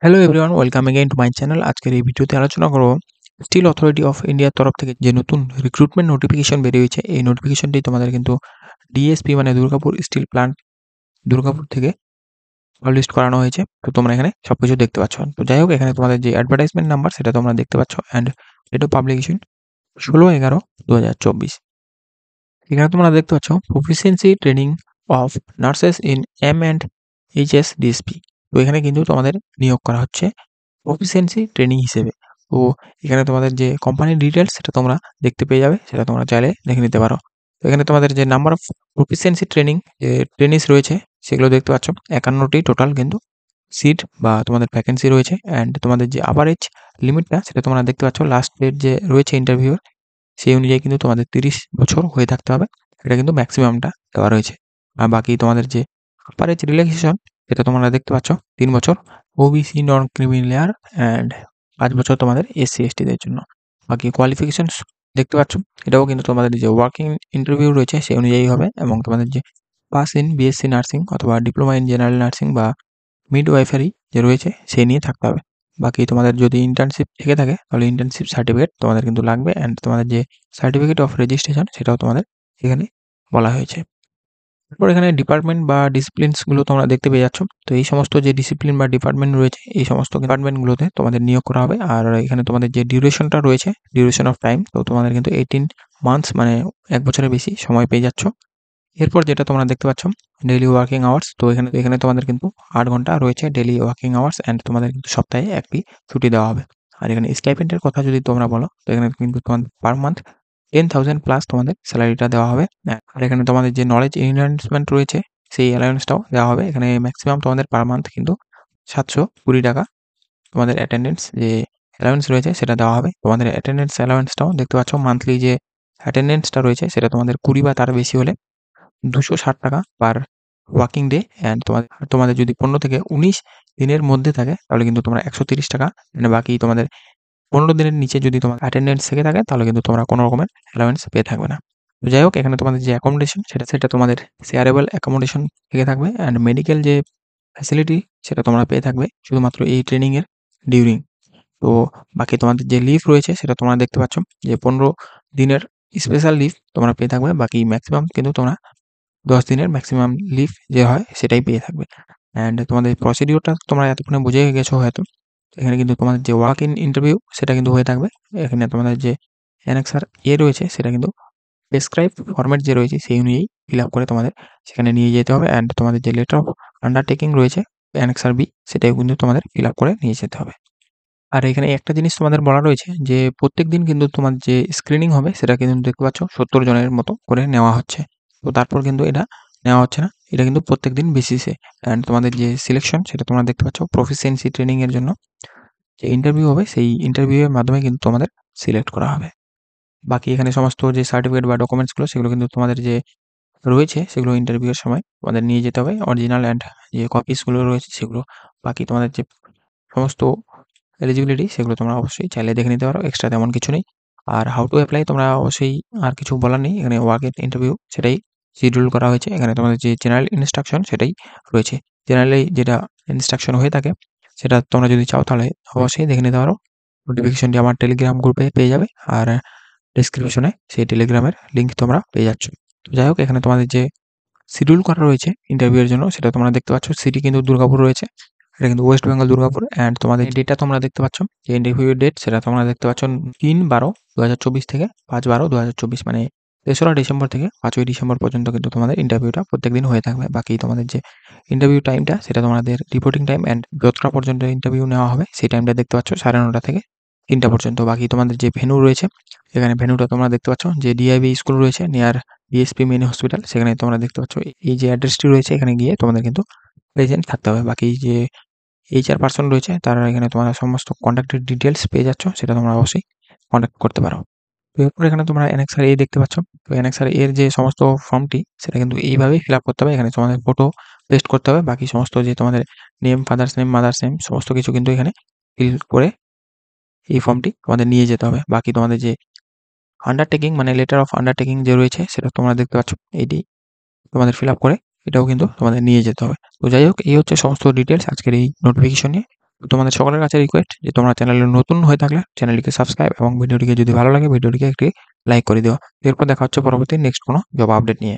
Hello everyone, welcome again to my channel. আজকের এই ভিডিওতে আলোচনা করব স্টিল অথরিটি অফ ইন্ডিয়ার তরফ থেকে যে নতুন রিক্রুটমেন্ট নোটিফিকেশন বেরিয়েছে। এই নোটিফিকেশনটি তোমাদের কিন্তু ডিএসপি মানে দুর্গাপুর স্টিল প্ল্যান্ট দুর্গাপুর থেকে পাবলিশ করানো হয়েছে। তো তোমরা এখানে সবকিছু দেখতে পাচ্ছ। তো যাই হোক, এখানে তোমাদের যে অ্যাডভার্টাইজমেন্ট নাম্বার সেটা তোমরা দেখতে পাচ্ছ অ্যান্ড ডেট অফ পাবলিকেশন 16/11/2024। এখানে তোমরা দেখতে পাচ্ছ proficiency training of nurses in M&HS DSP. তো এখানে কিন্তু তোমাদের নিয়োগ করা হচ্ছে প্রফিসিয়েন্সি ট্রেনিং হিসেবে। তো এখানে তোমাদের যে কোম্পানির ডিটেলস সেটা তোমরা দেখতে পেয়ে যাবে, সেটা তোমরা চাইলে দেখে নিতে পারো। তো এখানে তোমাদের যে নাম্বার অফ প্রফিসিয়েন্সি ট্রেনিং যে ট্রেনিস রয়েছে সেগুলো দেখতে পাচ্ছ 51টি টোটাল কিন্তু সিট বা তোমাদের ভ্যাকেন্সি রয়েছে। অ্যান্ড তোমাদের যে আভারেজ লিমিটটা সেটা তোমরা দেখতে পাচ্ছ, লাস্ট ডেট যে রয়েছে ইন্টারভিউর সেই অনুযায়ী কিন্তু তোমাদের 30 বছর হয়ে থাকতে হবে। এটা কিন্তু ম্যাক্সিমামটা দেওয়া রয়েছে। আর বাকি তোমাদের যে আপার এজ রিল্যাক্সেশন সেটা তোমরা দেখতে পাচ্ছ 3 বছর ওবিসি নন ক্রিমিলিয়ার অ্যান্ড 5 বছর তোমাদের এসসি এসটিদের জন্য। বাকি কোয়ালিফিকেশনস দেখতে পাচ্ছ, এটাও কিন্তু তোমাদের যে ওয়ার্কিং ইন্টারভিউ রয়েছে সেই অনুযায়ী হবে এবং তোমাদের যে পাস ইন বিএসসি নার্সিং অথবা ডিপ্লোমা ইন জেনারেল নার্সিং বা মিডওয়াইফারি যে রয়েছে সেই নিয়ে থাকতে হবে। বাকি তোমাদের যদি ইন্টার্নশিপ থেকে থাকে তাহলে ইন্টার্নশিপ সার্টিফিকেট তোমাদের কিন্তু লাগবে অ্যান্ড তোমাদের যে সার্টিফিকেট অফ রেজিস্ট্রেশন সেটাও তোমাদের এখানে বলা হয়েছে। তারপর এখানে ডিপার্টমেন্ট বা ডিসিপ্লিনসগুলো তোমরা দেখতে পেয়ে যাচ্ছ। তো এই সমস্ত যে ডিসিপ্লিন বা ডিপার্টমেন্ট রয়েছে এই সমস্ত ডিপার্টমেন্টগুলোতে তোমাদের নিয়োগ করা হবে। আর এখানে তোমাদের যে ডিউরেশনটা রয়েছে, ডিউরেশন অফ টাইম, তো তোমাদের কিন্তু 18 মান্থস মানে 1 বছরের বেশি সময় পেয়ে যাচ্ছ। এরপর যেটা তোমরা দেখতে পাচ্ছ ডেইলি ওয়ার্কিং আওয়ার্স। তো এখানে তোমাদের কিন্তু 8 ঘন্টা রয়েছে ডেইলি ওয়ার্কিং আওয়ার্স অ্যান্ড তোমাদের কিন্তু সপ্তাহে 1টি ছুটি দেওয়া হবে। আর এখানে স্টাইপেন্ডের কথা যদি তোমরা বলো তো এখানে কিন্তু তোমাদের পার মান্থ 10,000 প্লাস তোমাদের স্যালারিটা দেওয়া হবে। আর এখানে তোমাদের যে নলেজ এনহান্সমেন্ট রয়েছে সেই অ্যালাউন্সটাও দেওয়া হবে। এখানে ম্যাক্সিমাম তোমাদের পার মান্থ কিন্তু 720 টাকা তোমাদের অ্যাটেন্ডেন্স যে অ্যালাউন্স রয়েছে সেটা দেওয়া হবে। তোমাদের অ্যাটেন্ডেন্স অ্যালাউন্সটাও দেখতে পাচ্ছ, মান্থলি যে অ্যাটেন্ডেন্সটা রয়েছে সেটা তোমাদের 20 বা তার বেশি হলে 260 টাকা পার ওয়ার্কিং ডে। অ্যান্ড তোমাদের যদি 15 থেকে 19 দিনের মধ্যে থাকে তাহলে কিন্তু তোমরা 130 টাকা। মানে বাকি তোমাদের 15 দিনের নিচে যদি তোমার অ্যাটেন্ডেন্স থেকে থাকে তাহলে কিন্তু তোমরা কোনো রকমের অ্যালাওয়েন্স পেয়ে থাকবে না। তো যাই হোক, এখানে তোমাদের যে অ্যাকোমোডেশন সেটা তোমাদের শেয়ারেবল অ্যাকোমোডেশন থেকে থাকবে অ্যান্ড মেডিকেল যে ফ্যাসিলিটি সেটা তোমরা পেয়ে থাকবে শুধুমাত্র এই ট্রেনিংয়ের ডিউরিং। তো বাকি তোমাদের যে লিভ রয়েছে সেটা তোমরা দেখতে পাচ্ছ যে 15 দিনের স্পেশাল লিভ তোমরা পেয়ে থাকবে। বাকি ম্যাক্সিমাম কিন্তু তোমরা 10 দিনের ম্যাক্সিমাম লিভ যে হয় সেটাই পেয়ে থাকবে। অ্যান্ড তোমাদের প্রসিডিওরটা তোমরা এতক্ষণে বুঝে গেছো হয়তো। এখানে কিন্তু তোমাদের যে ওয়াক ইন ইন্টারভিউ সেটা কিন্তু হয়ে থাকবে। এখানে তোমাদের যে অ্যানেক্সার এ রয়েছে সেটা কিন্তু প্রেসক্রাইব ফরম্যাট যে রয়েছে সেই অনুযায়ী ফিল আপ করে তোমাদের সেখানে নিয়ে যেতে হবে। অ্যান্ড তোমাদের যে লেটার অফ আন্ডারটেকিং রয়েছে অ্যানেক্সার বি সেটাও কিন্তু তোমাদের ফিল আপ করে নিয়ে যেতে হবে। আর এখানে একটা জিনিস তোমাদের বলা রয়েছে যে প্রত্যেকদিন কিন্তু তোমার যে স্ক্রিনিং হবে সেটা কিন্তু দেখতে পাচ্ছ 70 জনের মতো করে নেওয়া হচ্ছে। তো তারপর কিন্তু এটা নেওয়া হচ্ছে না, এটা কিন্তু প্রত্যেকদিন বেসিসে। অ্যান্ড তোমাদের যে সিলেকশন সেটা তোমরা দেখতে পাচ্ছ প্রফিসিয়েন্সি ট্রেনিং এর জন্য যে ইন্টারভিউ হবে সেই ইন্টারভিউ এর মাধ্যমে কিন্তু তোমাদের সিলেক্ট করা হবে। বাকি এখানে সমস্ত যে সার্টিফিকেট বা ডকুমেন্টসগুলো সেগুলো কিন্তু তোমাদের যে রয়েছে সেগুলো ইন্টারভিউ এর সময় তোমাদের নিয়ে যেতে হবে, অরিজিনাল অ্যান্ড যে কপিসগুলো রয়েছে সেগুলো। বাকি তোমাদের যে সমস্ত এলিজিবিলিটি সেগুলো তোমরা অবশ্যই চাইলে দেখে নিতে পারো, এক্সট্রা তেমন কিছু নেই। আর হাউ টু অ্যাপ্লাই তোমরা অবশ্যই আর কিছু বলার নেই, এখানে ওয়ার্ক ইন ইন্টারভিউ সেটাই শিডিউল করা হয়েছে। এখানে তোমাদের যে জেনারেল ইনস্ট্রাকশন সেটাই রয়েছে। জেনারেলি যেটা ইনস্ট্রাকশন হয়ে থাকে সেটা তোমরা যদি চাও তাহলে অবশ্যই দেখে নিতে পারো। নোটিফিকেশনটি আমার টেলিগ্রাম গ্রুপে পেয়ে যাবে আর ডেসক্রিপশনে সেই টেলিগ্রামের লিঙ্ক তোমরা পেয়ে যাচ্ছ। তো যাই হোক, এখানে তোমাদের যে শিডিউল করা রয়েছে ইন্টারভিউ এর জন্য সেটা তোমরা দেখতে পাচ্ছ। সিটি কিন্তু দুর্গাপুর রয়েছে, এটা কিন্তু ওয়েস্ট বেঙ্গল দুর্গাপুর। অ্যান্ড তোমাদের ডেটটা তোমরা দেখতে পাচ্ছ যে ইন্টারভিউ ডেট সেটা তোমরা দেখতে পাচ্ছ 3/12/2024 থেকে 5/12/2024, মানে 3রা ডিসেম্বর থেকে 5ই ডিসেম্বর পর্যন্ত কিন্তু তোমাদের ইন্টারভিউটা প্রত্যেকদিন হয়ে থাকবে। বাকি তোমাদের যে ইন্টারভিউ টাইমটা সেটা তোমাদের রিপোর্টিং টাইম অ্যান্ড যতটা পর্যন্ত ইন্টারভিউ নেওয়া হবে সেই টাইমটা দেখতে পাচ্ছ 9:30 থেকে 3টা পর্যন্ত। বাকি তোমাদের যে ভেন্যু রয়েছে এখানে ভেন্যুটা তোমরা দেখতে পাচ্ছ যে ডিআইবি স্কুল রয়েছে নিয়ার ডিএসপি মিনি হসপিটাল, সেখানে তোমরা দেখতে পাচ্ছ এই যে অ্যাড্রেসটি রয়েছে এখানে গিয়ে তোমাদের কিন্তু প্রেজেন্ট থাকতে হবে। বাকি যে এইচআর পার্সন রয়েছে তারা এখানে তোমরা সমস্ত কন্ট্যাক্টের ডিটেলস পেয়ে যাচ্ছ, সেটা তোমরা অবশ্যই কন্ট্যাক্ট করতে পারো। তো এরপর এখানে তোমরা অ্যানেক্সার এ দেখতে পাচ্ছ। তো অ্যানেক্সার এর যে সমস্ত ফর্মটি সেটা কিন্তু এইভাবেই ফিল আপ করতে হবে। এখানে তোমাদের ফটো পেস্ট করতে হবে। বাকি সমস্ত যে তোমাদের name, father's name, mother's name সমস্ত কিছু কিন্তু এখানে ফিল করে এই ফর্মটি তোমাদের নিয়ে যেতে হবে। বাকি তোমাদের যে আন্ডারটেকিং মানে লেটার অফ আন্ডারটেকিং যে রয়েছে সেটা তোমরা দেখতে পাচ্ছ, এইটি তোমাদের ফিল আপ করে এটাও কিন্তু তোমাদের নিয়ে যেতে হবে। তো যাই হোক, এই হচ্ছে সমস্ত ডিটেলস আজকের এই নোটিফিকেশন নিয়ে। তোমাদের সকলের কাছে রিকোয়েস্ট যে তোমরা চ্যানেলে নতুন হয়ে থাকলে চ্যানেলটিকে সাবস্ক্রাইব এবং ভিডিওটিকে যদি ভালো লাগে ভিডিওটিকে একটি লাইক করে দিও। এরপর দেখা হচ্ছে পরবর্তী নেক্সট কোনো জব আপডেট নিয়ে।